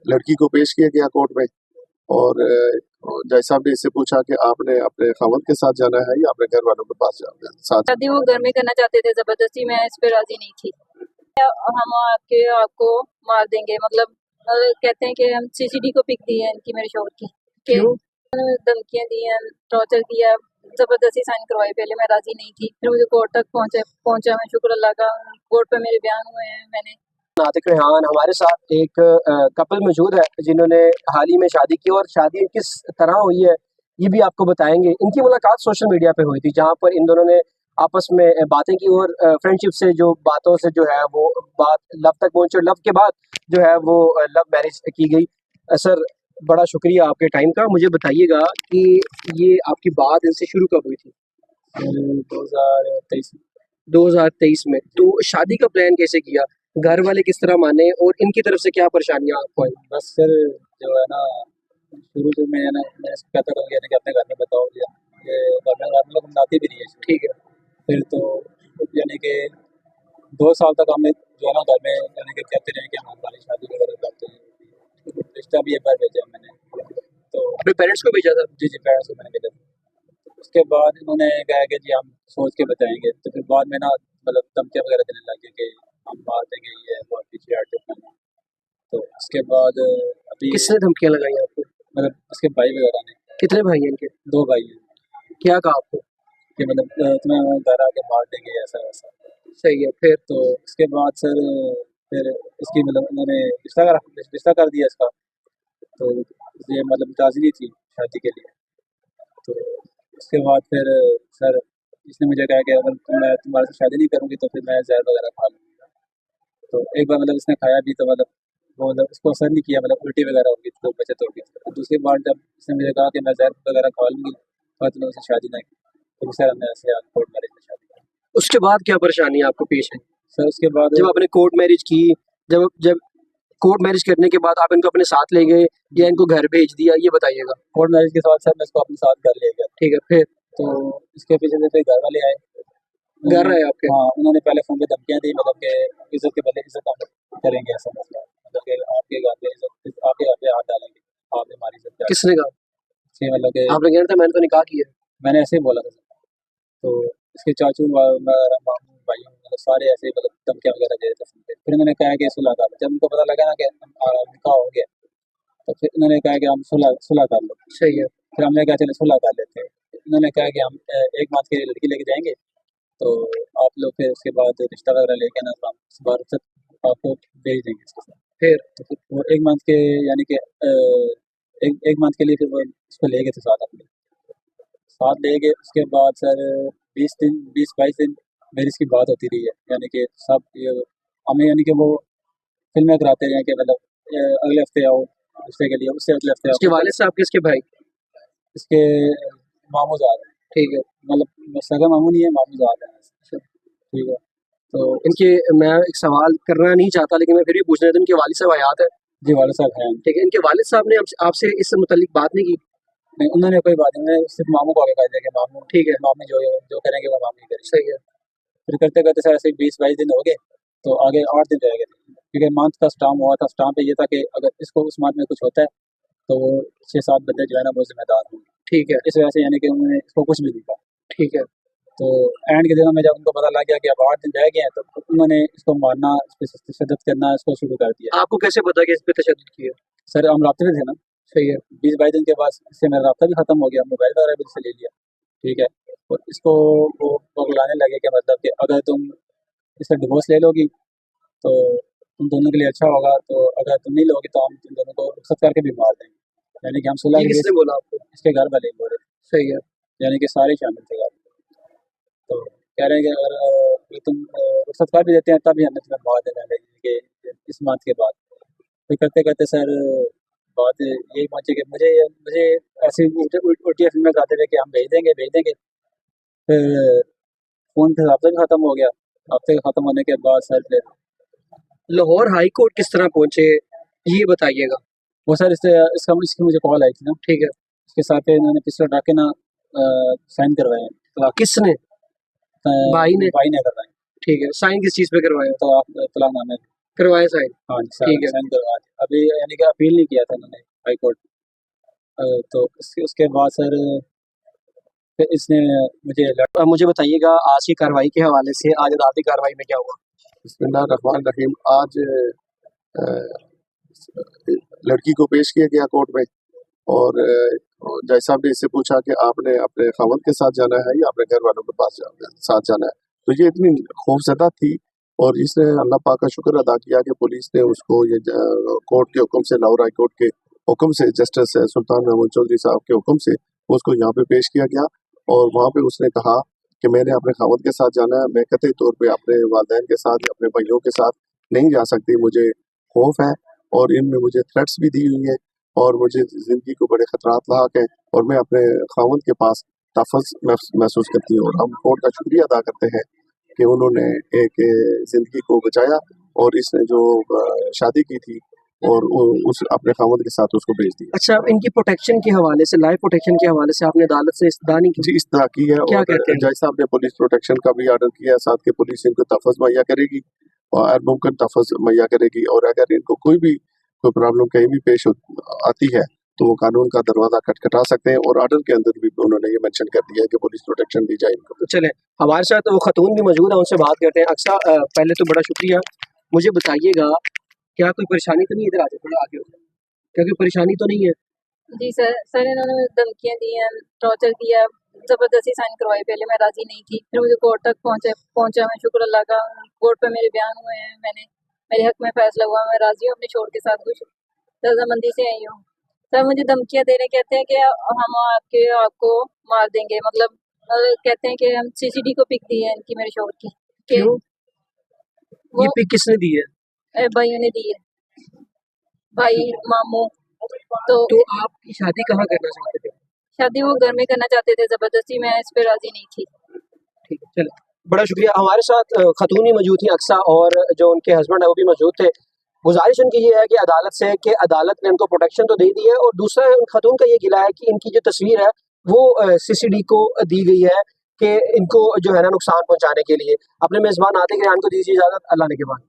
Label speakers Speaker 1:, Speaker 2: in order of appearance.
Speaker 1: लड़की को पेश किया गया कोर्ट में और जज साहब ने इससे पूछा कि आपने अपने खामद के साथ जाना है या अपने घर वालों के पास जाना है साथ।
Speaker 2: शादी वो घर में करना चाहते थे जबरदस्ती, मैं इस पे राजी नहीं थी। हम आके आपको मार देंगे, मतलब कहते हैं कि हम सीसीडी को पिक दी है इनकी मेरे शोहर की,
Speaker 1: क्यों?
Speaker 2: धमकियां दी हैं, टॉर्चर किया, जबरदस्ती साइन करवाए। पहले मैं राजी नहीं थी, फिर मुझे कोर्ट तक पहुंचा मैं, शुक्र अल्लाह का, कोर्ट पे मेरे बयान हुए हैं। मैंने
Speaker 3: नातिक रेहान हमारे साथ एक कपल मौजूद है जिन्होंने हाल ही में शादी की और शादी किस तरह हुई है ये भी आपको बताएंगे। इनकी मुलाकात सोशल मीडिया पे हुई थी जहां पर इन दोनों ने आपस में बातें की और फ्रेंडशिप से जो बातों से जो है वो बात लव तक पहुंची और लव के बाद जो है वो लव मैरिज की गई। सर बड़ा शुक्रिया आपके टाइम का। मुझे बताइएगा कि ये आपकी बात इनसे शुरू कब हुई थी? 2023 में। तो शादी का प्लान कैसे किया, घर वाले किस तरह माने और इनकी तरफ से क्या परेशानियां आपको आई?
Speaker 4: बस सर जो है ना, शुरू से मैंने कहता रहा यानी कि अपने घर में बताओ या घर में लोग मनाती भी नहीं है।
Speaker 3: ठीक है।
Speaker 4: फिर तो यानी कि 2 साल तक हमने जो है ना घर में यानी कि कहते रहे कि हम हमारी शादी वगैरह करते हैं। रिश्ता भी एक बार भेजा मैंने, तो
Speaker 3: अपने पेरेंट्स को भेजा था?
Speaker 4: जी पेरेंट्स को मैंने भेजा था। उसके बाद इन्होंने कहा कि जी हम सोच के बताएंगे। तो फिर बाद में ना मतलब धमकियाँ वगैरह देने लगे कि हम मार देंगे, ये बहुत पीछे हट जाना। तो उसके बाद अभी
Speaker 3: किसने धमकियां लगाई आपको?
Speaker 4: मतलब उसके भाई वगैरह ने।
Speaker 3: कितने भाई हैं इनके?
Speaker 4: 2 भाई हैं।
Speaker 3: क्या कहा आपको?
Speaker 4: कि मतलब तुम्हें घर आके मार देंगे ऐसा वैसा।
Speaker 3: सही है। फिर
Speaker 4: तो उसके बाद सर फिर इसकी मतलब उन्होंने रिश्ता कर दिया इसका। तो ये मतलब राज़ी नहीं थी शादी के लिए। तो उसके बाद फिर सर इसने मुझे कहा कि अगर मैं तुम्हारे से शादी नहीं करूँगी तो फिर मैं ज़हर वगैरह खा लूँगा। तो एक बार मतलब इसने खाया भी, तो मतलब वो मतलब उसको असर नहीं किया, मतलब उल्टी वगैरह हो गई, तो बचत हो गई। तो दूसरी बार जब इसने मुझे कहा कि मैं ज़हर वगैरह खा लूँगी तो तुमने उससे शादी ना की, तो सर हमने ऐसे कोर्ट मैरिज में शादी की।
Speaker 3: उसके बाद क्या परेशानी आपको पेश आई?
Speaker 4: सर उसके बाद
Speaker 3: जब आपने कोर्ट मैरिज की, जब जब कोर्ट मैरिज करने के बाद आप इनको अपने साथ ले गए या इनको घर भेज दिया, ये बताइएगा।
Speaker 4: कोर्ट मैरिज के साथ सर मैं इसको अपने साथ घर ले गया।
Speaker 3: ठीक है। फिर
Speaker 4: तो इसके पीछे से फिर घर वाले आए।
Speaker 3: घर आए आपके?
Speaker 4: हाँ, उन्होंने पहले फ़ोन पे धमकियाँ दी, मतलब कि इज़्ज़त के बदले इज़्ज़त हम करेंगे ऐसा मसला, मतलब कि आपके घर पे इज़्ज़त, आपके घर पे हाथ डालेंगे, आपने हमारी इज़्ज़त क्या।
Speaker 3: किसने कहा?
Speaker 4: जी मतलब कि
Speaker 3: आपने कहना था मैंने तो निकाह किया।
Speaker 4: मैंने ऐसे ही बोला था। तो इसके चाचू वगैरह मामू भाई मतलब सारे ऐसे ही मतलब धमकियाँ वगैरह दे रहे थे फ़ोन पे। फिर उन्होंने कहा कि सुलह कर लो। जब उनको पता लगा ना कि निकाह हो गया, तो फिर उन्होंने कहा कि हम सुलह कर लो।
Speaker 3: सही है।
Speaker 4: फिर हमने कहा चलो सुलह कर लेते हैं। उन्होंने कहा कि हम 1 माह के लिए लड़की लेके जाएँगे, तो आप लोग फिर उसके बाद रिश्ता वगैरह लेके ना तो हम इस बार तक आपको भेज देंगे इसके साथ।
Speaker 3: फिर
Speaker 4: तो फिर वो 1 मंथ के यानी कि एक मंथ के लिए फिर वो उसको ले गए थे साथ ले गए। उसके बाद सर 20-22 दिन मेरी इसकी बात होती रही है, यानी कि सब ये हमें यानी कि वो फिल्में कराते रहे कि मतलब अगले हफ्ते आओ रिश्ते के लिए, उससे अगले हफ्ते
Speaker 3: इसके
Speaker 4: आओ।
Speaker 3: वालिद साहब किसके भाई?
Speaker 4: इसके मामू ज़ाद हैं।
Speaker 3: ठीक है।
Speaker 4: मतलब सगा मामू नहीं है, मामू ज़ाद हैं। ठीक है। तो
Speaker 3: इनके मैं एक सवाल करना नहीं चाहता लेकिन मैं फिर भी पूछना था, इनके वालिद साहब हयात है?
Speaker 4: जी वालिद साहब हैं।
Speaker 3: ठीक है। इनके वालिद साहब ने आपसे इस मुतालिक बात नहीं की?
Speaker 4: नहीं, उन्होंने कोई बात नहीं, उन्होंने सिर्फ मामू को आगे कहा था कि मामू
Speaker 3: ठीक है।
Speaker 4: मामी जो करेंगे वो मामी करेंगे।
Speaker 3: सही है।
Speaker 4: फिर करते करते सर ऐसे 20-22 दिन हो गए, तो आगे 8 दिन रह गए थे, क्योंकि मंथ का स्टाम्प हुआ था। स्टाम्प पे ये था कि अगर इसको उस मंथ में कुछ होता है तो वो 6-7 बंदे जो है ना वो जिम्मेदार होंगे।
Speaker 3: ठीक है।
Speaker 4: इस वजह से यानी कि उन्होंने इसको कुछ भी नहीं कहा।
Speaker 3: ठीक है।
Speaker 4: तो एंड के दिनों में जब उनको पता लग गया कि अब 8 दिन रह गए हैं, तो उन्होंने इसको मारना, इस पे तशद्दुद करना इसको शुरू कर दिया।
Speaker 3: आपको कैसे पता कि इस पे तशद्दुद किया?
Speaker 4: सर हम राब्ते में थे ना।
Speaker 3: सही है।
Speaker 4: 20-22 दिन के बाद इससे मेरा राब्ता भी ख़त्म हो गया, मोबाइल वगैरह भी इससे ले लिया। ठीक है। और इसको वो पगलाने लगे कि मतलब कि अगर तुम इससे डिवोर्स ले लोगी तो तुम दोनों के लिए अच्छा होगा, तो अगर तुम नहीं लोगी तो हम तुम दोनों को रुखसत करके भी मार देंगे। यानी कि हम सुलह
Speaker 3: ये
Speaker 4: के
Speaker 3: किसने
Speaker 4: लिए
Speaker 3: बोला आपको?
Speaker 4: इसके घर वाले बोल रहे थे,
Speaker 3: सही है।
Speaker 4: यानी कि सारे शामिल थे घर में। तो कह रहे हैं कि अगर तुम रुखसत कर भी देते हैं तब भी हमें तुम्हें मार देना है कि इस मंथ के बाद। फिर करते करते सर बात यही पहुँची कि मुझे ऐसी उल्टियाँ फिल्में कराते थे कि हम भेज देंगे। फिर फ़ोन पे राब्ता भी ख़त्म हो गया। राब्ते के ख़त्म होने के बाद सर फिर
Speaker 3: लाहौर हाई कोर्ट किस तरह पहुंचे ये बताइएगा।
Speaker 4: वो सर इसकी मुझे कॉल आई थी ना।
Speaker 3: ठीक है।
Speaker 4: उसके साथ फिर इन्होंने पिछले हटा के ना साइन करवाए हैं तलाक।
Speaker 3: किसने? भाई ने?
Speaker 4: भाई ने करवाए।
Speaker 3: ठीक है। साइन किस चीज़ पे करवाया?
Speaker 4: तलाकनामे।
Speaker 3: करवाए साइन।
Speaker 4: हाँ जी
Speaker 3: ठीक है।
Speaker 4: साइन करवा दिया अभी, यानी कि अपील नहीं किया था इन्होंने हाई कोर्ट। तो उसके बाद सर फिर इसने
Speaker 3: मुझे बताइएगा आज की कार्रवाई के हवाले से आज अदालती कार्रवाई में क्या हुआ?
Speaker 1: बिस्मिल्लाहिर्रहमानिर्रहीम। आज लड़की को पेश किया गया कोर्ट में और जज साहब ने इससे पूछा कि आपने अपने खावंद के साथ जाना है या अपने घर वालों के साथ जाना है। तो ये इतनी खौफजदा थी और इसने अल्लाह पाक का शुक्र अदा किया कि पुलिस ने उसको ये कोर्ट के हुक्म से, लाहौर हाई कोर्ट के हुक्म से, जस्टिस सुल्तान महमूद चौधरी साहब के हुक्म से उसको यहाँ पे पेश किया गया और वहाँ पे उसने कहा कि मैंने अपने खावंद के साथ जाना है, मैं कतई तौर पे अपने वालिदैन के साथ या अपने भाइयों के साथ नहीं जा सकती, मुझे खौफ है और इनमें मुझे थ्रेट्स भी दी हुई हैं और मुझे ज़िंदगी को बड़े ख़तरात लाक हैं और मैं अपने खावंद के पास तहफ़्फ़ुज़ महसूस करती हूँ। और हम कोर्ट का शुक्रिया अदा करते हैं कि उन्होंने एक ज़िंदगी को बचाया और इसने जो शादी की थी और उस अपने खावंद के साथ उसको भेज दिया।
Speaker 3: अच्छा, इनकी प्रोटेक्शन के हवाले से, लाइफ प्रोटेक्शन के हवाले से आपने अदालत से इस्तदा नहीं की?
Speaker 1: जी, इस्तदा की है
Speaker 3: क्या
Speaker 1: और
Speaker 3: कहते हैं?
Speaker 1: जज साहब ने पुलिस प्रोटेक्शन का भी ऑर्डर किया है, साथ के पुलिस इनको तहफ़्फ़ुज़ मुहैया करेगी और मुमकिन तहफ़्फ़ुज़ मुहैया करेगी और अगर इनको कोई प्रॉब्लम कहीं भी पेश आती है तो वो कानून का दरवाज़ा खटखटा सकते हैं और ऑर्डर के अंदर भी उन्होंने ये मेंशन कर दिया है कि पुलिस प्रोटेक्शन दी जाए इनको।
Speaker 3: चलें, हमारे साथ वो खतून भी मौजूद है, उनसे बात करते हैं। अक्सा, पहले तो बड़ा शुक्रिया। मुझे बताइएगा क्या कोई परेशानी तो नहीं? इधर आ जाए, थोड़ा आगे हो जाए। क्या कोई परेशानी तो नहीं है?
Speaker 2: जी सर इन्होंने धमकियाँ दी हैं, टॉर्चर किया, ज़बरदस्ती साइन करवाई। पहले मैं राज़ी नहीं थी, फिर मुझे कोर्ट तक पहुँचा। मैं शुक्र अल्लाह का, कोर्ट पे मेरे बयान हुए हैं, मेरे हक में फैसला हुआ, मैं राज़ी हूँ अपने शोहर के साथ, कुछ रजामंदी से आई हूँ। सर मुझे धमकियाँ दे रहे, कहते हैं कि हम आपको मार देंगे, मतलब कहते हैं कि हम सीसीडी को पिक दी है इनकी, मेरे शोहर की, कि
Speaker 3: क्यों?
Speaker 2: वो
Speaker 3: ये पिक किसने दी है?
Speaker 2: भाइयों ने दी है, भाई मामू। तो
Speaker 3: तो आपकी शादी कहाँ करना चाहते थे?
Speaker 2: शादी वो घर में करना चाहते थे ज़बरदस्ती, मैं इस पे राज़ी नहीं थी।
Speaker 3: ठीक है, चलो, बड़ा शुक्रिया। हमारे साथ खतून ही मौजूद थी, अक्सा, और जो उनके हस्बैंड है वो भी मौजूद थे। गुजारिश उनकी ये है कि अदालत से कि अदालत ने उनको प्रोटेक्शन तो दे दी है और दूसरा उन खतून का ये गिला है कि इनकी जो तस्वीर है वो सीसीडी को दी गई है कि इनको जो है ना नुकसान पहुंचाने के लिए। अपने मेज़बान आतिक रेहान को दीजिए इजाज़त। अल्लाह ने के बाद।